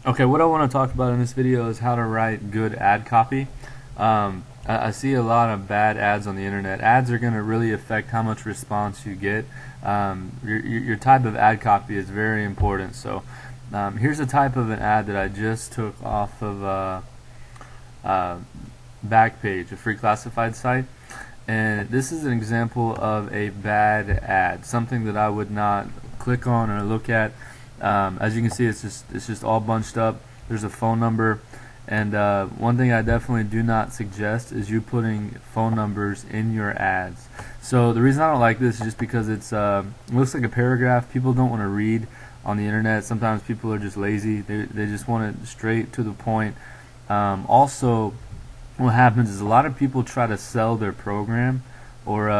Okay, what I want to talk about in this video is how to write good ad copy. I see a lot of bad ads on the internet. Ads are going to really affect how much response you get. Your type of ad copy is very important. So here's a type of an ad that I just took off of Backpage, a free classified site. And this is an example of a bad ad, something that I would not click on or look at. As you can see, it's just all bunched up. There's a phone number, and one thing I definitely do not suggest is you putting phone numbers in your ads. So the reason I don't like this is just because it looks like a paragraph. People don't want to read on the internet. Sometimes people are just lazy. They just want it straight to the point. Also, what happens is a lot of people try to sell their program or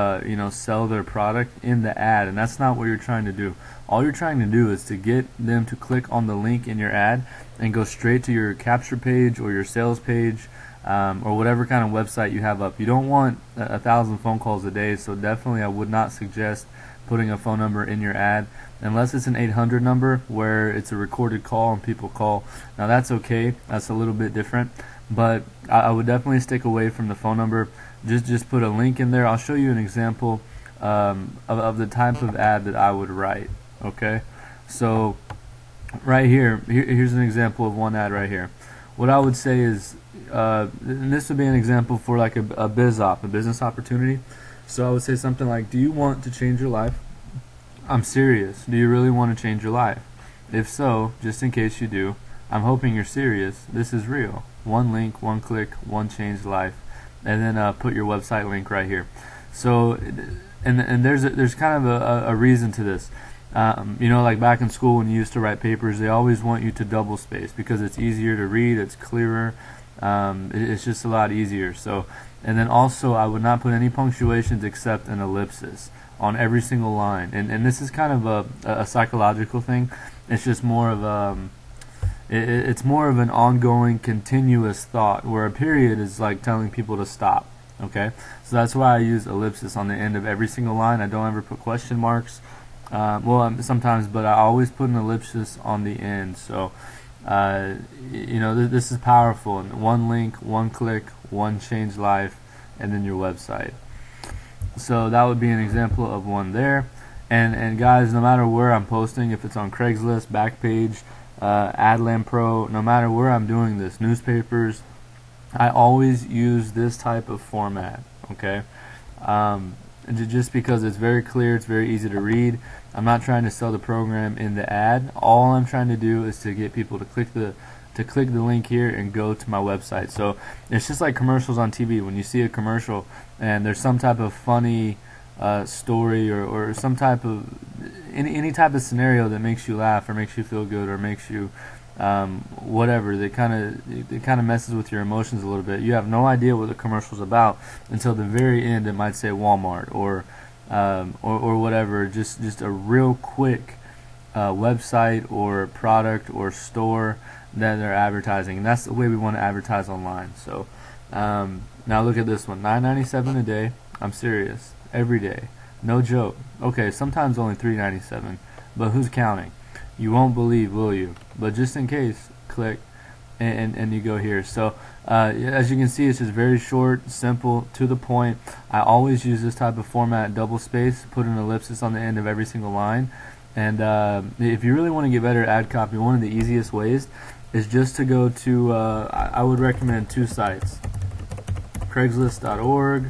sell their product in the ad, and that's not what you're trying to do. All you're trying to do is to get them to click on the link in your ad and go straight to your capture page or your sales page, or whatever kind of website you have up. You don't want 1,000 phone calls a day, so definitely I would not suggest putting a phone number in your ad unless it's an 800 number where it's a recorded call and people call. Now that's okay, that's a little bit different, but I would definitely stick away from the phone number. Just put a link in there. I'll show you an example of the type of ad that I would write. Okay, so right here's an example of one ad right here. What I would say is, and this would be an example for like a business opportunity. So I would say something like, do you want to change your life? I'm serious. Do you really want to change your life? If so, just in case you do, I'm hoping you're serious. This is real. One link, one click, one changed life. And then put your website link right here. So, and there's kind of a reason to this. Like back in school when you used to write papers, they always want you to double space because it's easier to read, it's clearer, it's just a lot easier. So, and then also I would not put any punctuations except an ellipsis on every single line. And this is kind of a psychological thing. It's just more of it's more of an ongoing, continuous thought, where a period is like telling people to stop. Okay, so that's why I use ellipsis on the end of every single line. I don't ever put question marks. Sometimes, but I always put an ellipsis on the end. So, this is powerful. One link, one click, one change life, and then your website. So that would be an example of one there. And guys, no matter where I'm posting, if it's on Craigslist, Backpage, Adland Pro, no matter where I'm doing this, newspapers, I always use this type of format. Okay. Just because it's very clear, it's very easy to read. I'm not trying to sell the program in the ad. All I'm trying to do is to get people to click the link here and go to my website. So it's just like commercials on TV. When you see a commercial and there's some type of funny story or some type of any type of scenario that makes you laugh or makes you feel good or makes you whatever, it kind of messes with your emotions a little bit. You have no idea what the commercial's about until the very end. It might say Walmart or whatever, just a real quick website or product or store that they're advertising, and that's the way we want to advertise online. So now look at this one, $9.97 a day. I'm serious, every day, no joke. Okay, sometimes only $3.97, but who's counting? You won't believe, will you? But just in case, click and you go here. So as you can see, it's just very short, simple, to the point. I always use this type of format, double space, put an ellipsis on the end of every single line. And if you really want to get better at ad copy, one of the easiest ways is just to go to, I would recommend two sites, Craigslist.org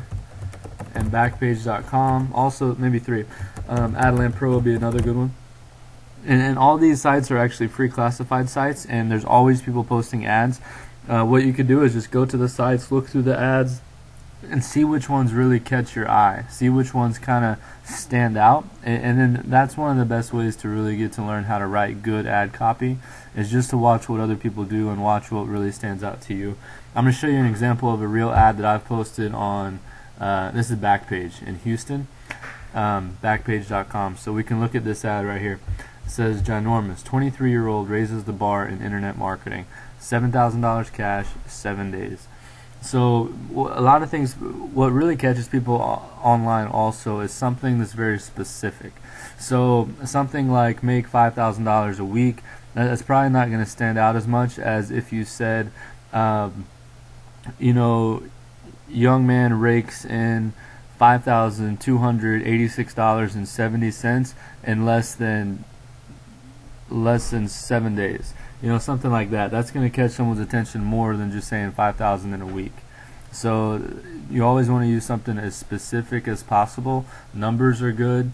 and Backpage.com, also maybe three. Adland Pro will be another good one. And all these sites are actually free classified sites, and there's always people posting ads. What you could do is just go to the sites, look through the ads, and see which ones really catch your eye. See which ones kind of stand out. And then that's one of the best ways to really get to learn how to write good ad copy, is just to watch what other people do and watch what really stands out to you. I'm going to show you an example of a real ad that I've posted on, this is Backpage in Houston, Backpage.com. So we can look at this ad right here. It says, ginormous, 23-year-old raises the bar in internet marketing, $7,000 cash, 7 days. So a lot of things, what really catches people online also is something that's very specific. So something like make $5,000 a week That's probably not going to stand out as much as if you said, you know, young man rakes in $5,286.70 in less than 7 days. You know, something like that. That's going to catch someone's attention more than just saying 5,000 in a week. So you always want to use something as specific as possible. Numbers are good.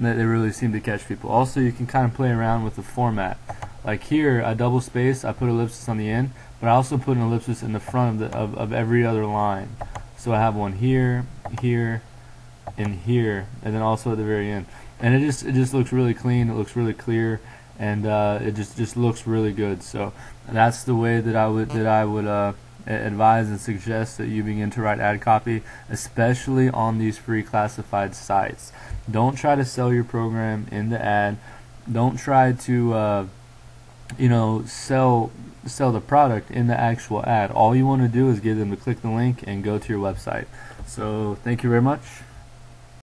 They really seem to catch people. Also, you can kind of play around with the format. Like here, I double space, I put ellipsis on the end, but I also put an ellipsis in the front of every other line. So I have one here, here, and here, and then also at the very end. And it just looks really clean. It looks really clear, and it just looks really good. So that's the way that I would advise and suggest that you begin to write ad copy, especially on these free classified sites. Don't try to sell your program in the ad. Don't try to you know, sell the product in the actual ad. All you want to do is get them to click the link and go to your website. So thank you very much.